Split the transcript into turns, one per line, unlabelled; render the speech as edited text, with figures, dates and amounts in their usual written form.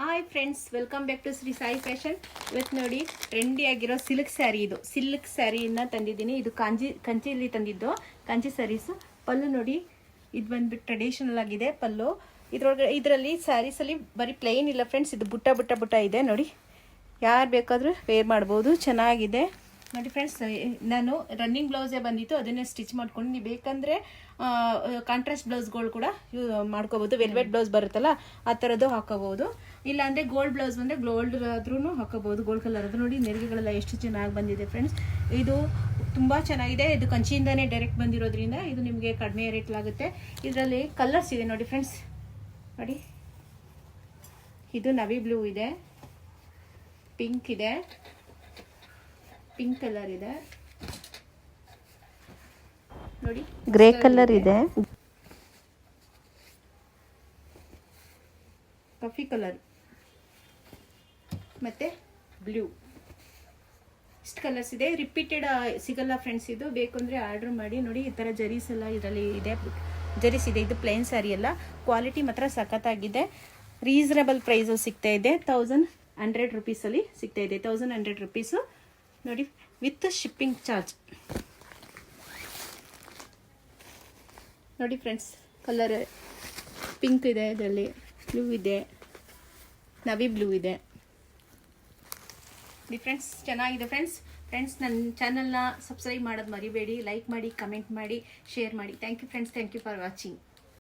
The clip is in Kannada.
Hi friends, welcome back to Shri Sai fashion. ಇವತ್ತು ನೋಡಿ ಟ್ರೆಂಡಿ ಆಗಿರೋ ಸಿಲ್ಕ್ ಸ್ಯಾರಿ. ಇದು ಸಿಲ್ಕ್ ಸ್ಯಾರಿನ ತಂದಿದ್ದೀನಿ. ಇದು ಕಂಚಿಯಲ್ಲಿ ತಂದಿದ್ದು ಕಂಚಿ ಸ್ಯಾರೀಸು. ಪಲ್ಲು ನೋಡಿ, ಇದು ಬಂದ್ಬಿಟ್ಟು ಟ್ರೆಡಿಷನಲ್ ಆಗಿದೆ ಪಲ್ಲು. ಇದರಲ್ಲಿ ಸ್ಯಾರೀಸಲ್ಲಿ ಬರೀ ಪ್ಲೇನ್ ಇಲ್ಲ ಫ್ರೆಂಡ್ಸ್, ಇದು ಬುಟ್ಟ ಇದೆ ನೋಡಿ. ಯಾರು ಬೇಕಾದರೂ ವೇರ್ ಮಾಡ್ಬೋದು, ಚೆನ್ನಾಗಿದೆ ನೋಡಿ ಫ್ರೆಂಡ್ಸ್. ನಾನು ರನ್ನಿಂಗ್ ಬ್ಲೌಸೇ ಬಂದಿತ್ತು, ಅದನ್ನೇ ಸ್ಟಿಚ್ ಮಾಡ್ಕೊಂಡು, ನೀವು ಬೇಕಂದರೆ ಕಾಂಟ್ರಾಸ್ಟ್ ಬ್ಲೌಸ್ಗಳು ಕೂಡ ಮಾಡ್ಕೋಬೋದು. ವೆಲ್ವೆಟ್ ಬ್ಲೌಸ್ ಬರುತ್ತಲ್ಲ ಆ ಥರದ್ದು ಹಾಕೋಬೋದು. ಇಲ್ಲಾಂದರೆ ಗೋಲ್ಡ್ ಬ್ಲೌಸ್ ಬಂದರೆ ಗೋಲ್ಡ್ ಆದ್ರೂ ಹಾಕೋಬೋದು, ಗೋಲ್ಡ್ ಕಲರ್ ಅದು. ನೋಡಿ ನೆರಿಗೆಗಳೆಲ್ಲ ಎಷ್ಟು ಚೆನ್ನಾಗಿ ಬಂದಿದೆ ಫ್ರೆಂಡ್ಸ್. ಇದು ತುಂಬ ಚೆನ್ನಾಗಿದೆ. ಇದು ಕಂಚಿಯಿಂದನೇ ಡೈರೆಕ್ಟ್ ಬಂದಿರೋದ್ರಿಂದ ಇದು ನಿಮಗೆ ಕಡಿಮೆ ರೇಟ್ಲಾಗುತ್ತೆ. ಇದರಲ್ಲಿ ಕಲರ್ಸ್ ಇದೆ ನೋಡಿ ಫ್ರೆಂಡ್ಸ್. ನೋಡಿ, ಇದು ನವಿ ಬ್ಲೂ ಇದೆ, ಪಿಂಕ್ ಇದೆ, ಪಿಂಕ್ ಕಲರ್ ಇದೆ ನೋಡಿ,
ಗ್ರೇ ಕಲರ್ ಇದೆ,
ಕಾಫಿ ಕಲರ್ ಮತ್ತೆ ಬ್ಲೂ. ಇಷ್ಟು ಕಲರ್ಸ್ ಇದೆ. ರಿಪೀಟೆಡ್ ಸಿಗಲ್ಲ ಫ್ರೆಂಡ್ಸ್. ಇದು ಬೇಕಂದ್ರೆ ಆರ್ಡರ್ ಮಾಡಿ. ನೋಡಿ, ಈ ಥರ ಜರೀಸ್ ಎಲ್ಲ ಇದರಲ್ಲಿ ಇದೆ, ಜರೀಸ್ ಇದೆ. ಇದು ಪ್ಲೇನ್ ಸ್ಯಾರಿ ಎಲ್ಲ. ಕ್ವಾಲಿಟಿ ಮಾತ್ರ ಸಖತ್ತಾಗಿದೆ. ರೀಸನಬಲ್ ಪ್ರೈಸು ಸಿಗ್ತಾ ಇದೆ. 1100 ರುಪೀಸಲ್ಲಿ ಸಿಗ್ತಾ ಇದೆ. 1100 ರುಪೀಸು ನೋಡಿ, ವಿತ್ ಶಿಪ್ಪಿಂಗ್ ಚಾರ್ಜ್. ನೋಡಿ ಫ್ರೆಂಡ್ಸ್, ಕಲರ್ ಪಿಂಕ್ ಇದೆ, ಇದರಲ್ಲಿ ಬ್ಲೂ ಇದೆ, ನವಿ ಬ್ಲೂ ಇದೆ. ಫ್ರೆಂಡ್ಸ್ ಚೆನ್ನಾಗಿದೆ ಫ್ರೆಂಡ್ಸ್. ನನ್ನ ಚಾನಲ್ನ ಸಬ್ಸ್ಕ್ರೈಬ್ ಮಾಡೋದು ಮರಿಬೇಡಿ. ಲೈಕ್ ಮಾಡಿ, ಕಮೆಂಟ್ ಮಾಡಿ, ಶೇರ್ ಮಾಡಿ. Thank you friends. Thank you for watching.